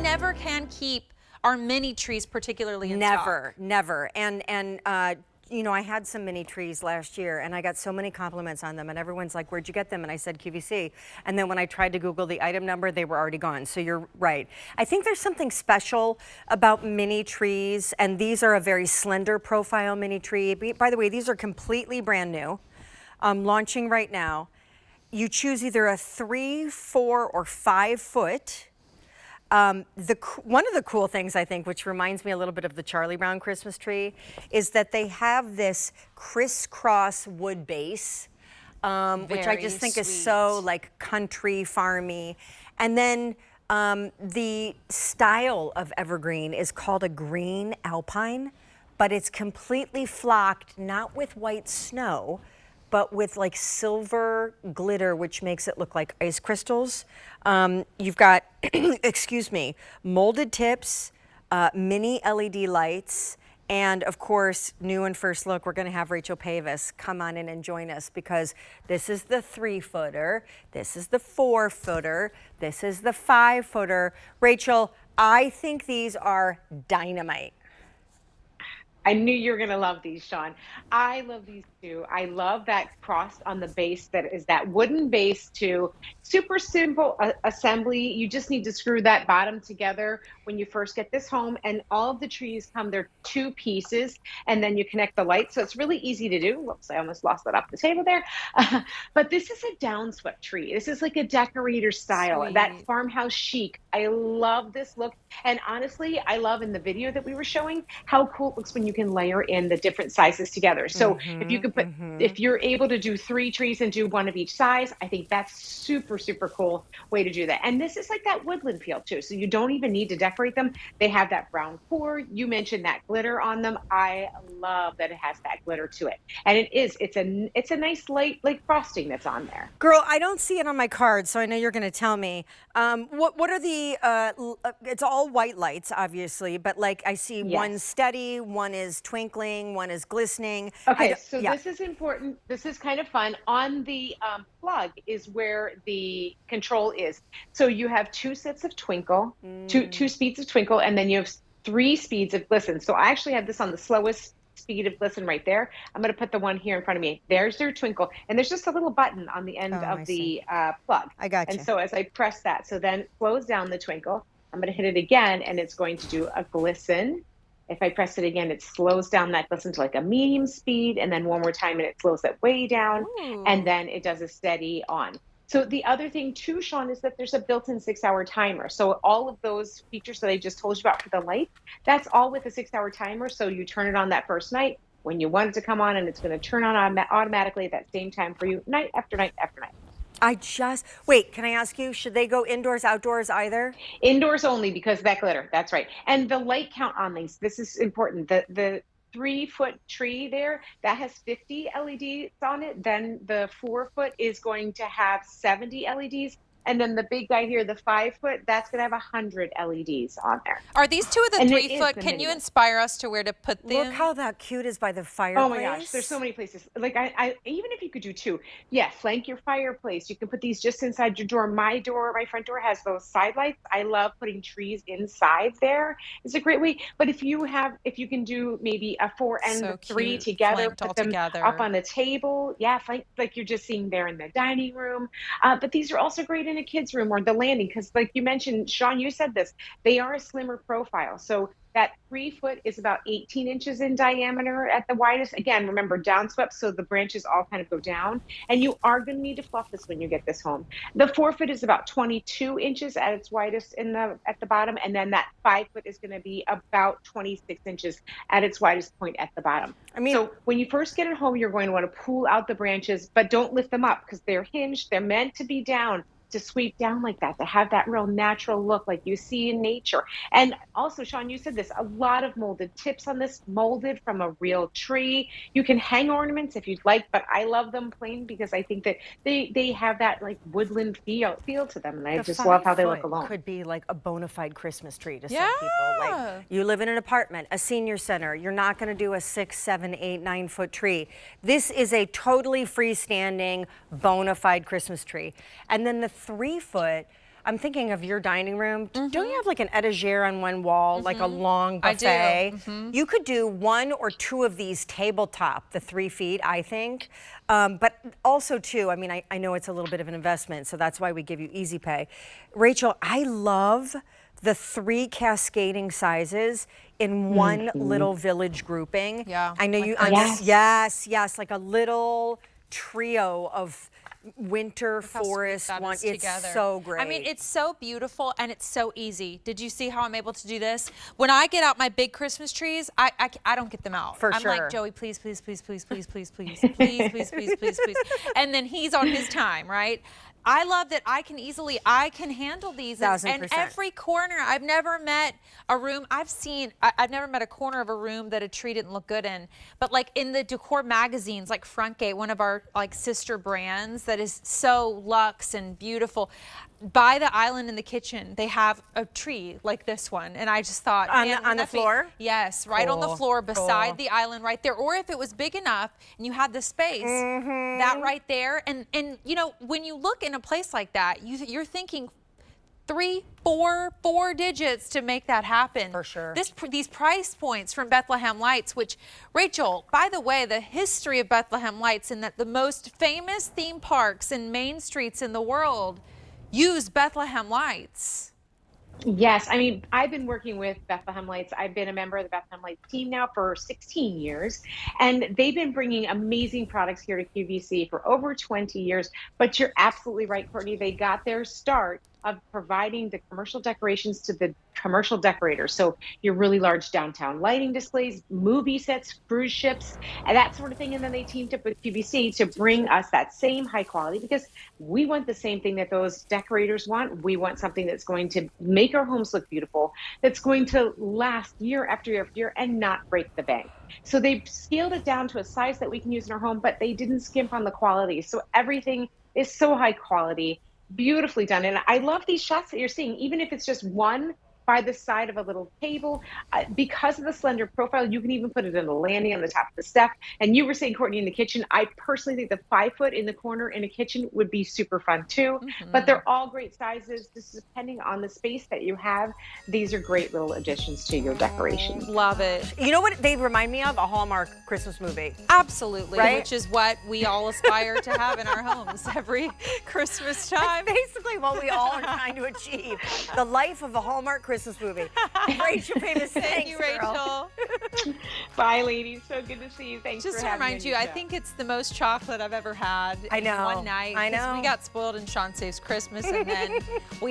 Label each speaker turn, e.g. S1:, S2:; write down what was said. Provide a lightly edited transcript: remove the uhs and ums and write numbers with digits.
S1: never can keep our mini trees particularly in
S2: Never,
S1: stock.
S2: never. And you know, I had some mini trees last year and I got so many compliments on them and everyone's like, where'd you get them? And I said QVC. And then when I tried to Google the item number, they were already gone. So you're right. I think there's something special about mini trees, and these are a very slender profile mini tree. By the way, these are completely brand new, launching right now. You choose either a 3, 4, or 5 foot. One of the cool things, I think, which reminds me a little bit of the Charlie Brown Christmas tree, is that they have this crisscross wood base, which I just think is so like country farmy. And then the style of evergreen is called a green Alpine, but it's completely flocked, not with white snow, but with like silver glitter, which makes it look like ice crystals. You've got, excuse me, molded tips, mini LED lights, and of course, new and first look, we're gonna have Rachel Pavis come on in and join us, because this is the 3-footer, this is the 4-footer, this is the 5-footer. Rachel, I think these are dynamite.
S3: I knew you were going to love these, Sean. I love these too. I love that cross on the base that is that wooden base too. Super simple assembly. You just need to screw that bottom together when you first get this home. And all of the trees come, they're 2 pieces, and then you connect the lights. So it's really easy to do. Whoops, I almost lost that off the table there. But this is a downswept tree. This is like a decorator style,
S1: Sweet.
S3: that farmhouse chic. I love this look. And honestly, I love in the video that we were showing how cool it looks when you can layer in the different sizes together. So if you could put, if you're able to do 3 trees and do 1 of each size, I think that's super, super cool way to do that. And this is like that woodland feel too. So you don't even need to decorate them. They have that brown core. You mentioned that glitter on them. I love that it has that glitter to it. And it's a nice light like frosting that's on there.
S2: Girl, I don't see it on my card, so I know you're gonna tell me. What are the, it's all white lights, obviously, but like I see one steady, one is twinkling, one is glistening.
S3: Okay, so this is important. This is kind of fun. On the plug is where the control is. So you have 2 sets of twinkle, two speeds of twinkle, and then you have 3 speeds of glisten. So I actually have this on the slowest speed of glisten right there. I'm going to put the one here in front of me. There's your twinkle, and there's just a little button on the end of the plug.
S2: I got you.
S3: And so as I press that, so then it slows down the twinkle. I'm going to hit it again, and it's going to do a glisten. If I press it again, it slows down that glisten to like a medium speed, and then one more time, and it slows it way down, and then it does a steady on. So the other thing too, Sean, is that there's a built-in 6-hour timer. So all of those features that I just told you about for the light, that's all with a 6-hour timer. So you turn it on that first night when you want it to come on, and it's going to turn on automatically at that same time for you, night after night after night.
S2: Wait, can I ask you, should they go indoors, outdoors, either?
S3: Indoors only, because of that glitter. That's right. And the light count on these, this is important. The 3-foot tree there, that has 50 LEDs on it. Then the 4-foot is going to have 70 LEDs. And then the big guy here, the 5-foot, that's going to have 100 LEDs on there.
S1: Are these 2 of the 3-foot? Can you inspire us to where to put them?
S2: Look how that cute is by the fireplace.
S3: Oh my gosh, there's so many places. Like I even if you could do 2, flank your fireplace. You can put these just inside your door. My front door has those side lights. I love putting trees inside there. It's a great way. But if you can do maybe a 4 and 3 together, put them up on a table. Yeah, like you're just seeing there in the dining room. But these are also great in a kid's room or the landing, because like you mentioned, Sean, you said this, they are a slimmer profile. So that 3-foot is about 18 inches in diameter at the widest. Again, remember, downswept, so the branches all kind of go down. And you are going to need to fluff this when you get this home. The 4-foot is about 22 inches at its widest at the bottom, and then that 5-foot is going to be about 26 inches at its widest point at the bottom. I mean, so when you first get it home, you're going to want to pull out the branches, but don't lift them up because they're hinged. They're meant to be down, to sweep down like that, to have that real natural look like you see in nature. And also, Sean, you said this, a lot of molded tips on this, molded from a real tree. You can hang ornaments if you'd like, but I love them plain because I think that they have that like woodland feel to them, and I just love how they look alone.
S2: Could be like a bona fide Christmas tree to some people. Like, you live in an apartment, a senior center, you're not going to do a 6, 7, 8, 9-foot tree. This is a totally freestanding bona fide Christmas tree. And then the 3-foot, I'm thinking of your dining room. Don't you have like an etagere on one wall, like a long buffet?
S1: I do.
S2: You could do 1 or 2 of these tabletop, the 3 feet, I think. But also too, I mean, I know it's a little bit of an investment, so that's why we give you easy pay. Rachel, I love the 3 cascading sizes in one little village grouping.
S1: Yeah,
S2: I know
S1: like
S2: you,
S3: that.
S2: yes, like a little trio of winter
S1: How sweet
S2: forest
S1: that
S2: one.
S1: is
S2: It's
S1: together.
S2: so great.
S1: I mean, it's so beautiful and it's so easy. Did you see how I'm able to do this? When I get out my big Christmas trees, I don't get them out.
S2: For
S1: I'm
S2: sure.
S1: like, Joey, please, please, please, please, please, please, please, please, please, please, please, please. And then he's on his time, right? I love that I can handle these. And
S2: 1000%.
S1: every corner, I've never met a room, I've never met a corner of a room that a tree didn't look good in. But like in the decor magazines, like Frontgate, one of our like sister brands that is so luxe and beautiful, by the island in the kitchen, they have a tree like this one. And I just thought,
S2: On
S1: man,
S2: the- on
S1: wouldn't
S2: the
S1: that be-
S2: floor?
S1: Yes, right on the
S2: Cool,
S1: floor beside
S2: cool.
S1: the island right there. Or if it was big enough and you had the space, that right there. And you know, when you look in a place like that, you're thinking 3, 4 digits to make that happen.
S2: For sure.
S1: These price points from Bethlehem Lights, which, Rachel, by the way, the history of Bethlehem Lights in that the most famous theme parks and main streets in the world use Bethlehem Lights.
S3: Yes, I mean, I've been working with Bethlehem Lights. I've been a member of the Bethlehem Lights team now for 16 years, and they've been bringing amazing products here to QVC for over 20 years. But you're absolutely right, Courtney. They got their start of providing the commercial decorations to the commercial decorators. So your really large downtown lighting displays, movie sets, cruise ships, and that sort of thing. And then they teamed up with QVC to bring us that same high quality, because we want the same thing that those decorators want. We want something that's going to make our homes look beautiful, that's going to last year after year after year and not break the bank. So they've scaled it down to a size that we can use in our home, but they didn't skimp on the quality. So everything is so high quality, beautifully done. And I love these shots that you're seeing, even if it's just one by the side of a little table. Because of the slender profile, you can even put it in a landing on the top of the step. And you were saying, Courtney, in the kitchen, I personally think the 5 foot in the corner in a kitchen would be super fun too. But they're all great sizes, just depending on the space that you have. These are great little additions to your decorations.
S1: Love it.
S2: You know what they remind me of? A Hallmark Christmas movie.
S1: Absolutely,
S2: Right?
S1: which is what we all aspire to have in our homes every Christmas time.
S2: Basically what we all are trying to achieve. The life of a Hallmark Christmas movie. Rachel, famous.
S1: Thank
S2: Thanks,
S1: you,
S2: girl.
S1: Rachel.
S3: Bye, ladies. So good to see you. Thanks
S1: Just
S3: for
S1: to
S3: having me
S1: remind
S3: on
S1: you,
S3: your
S1: I
S3: show.
S1: think it's the most chocolate I've ever had
S2: I
S1: in
S2: know.
S1: one night.
S2: I
S1: 'cause
S2: know.
S1: We got spoiled in Sean Saves Christmas, and then we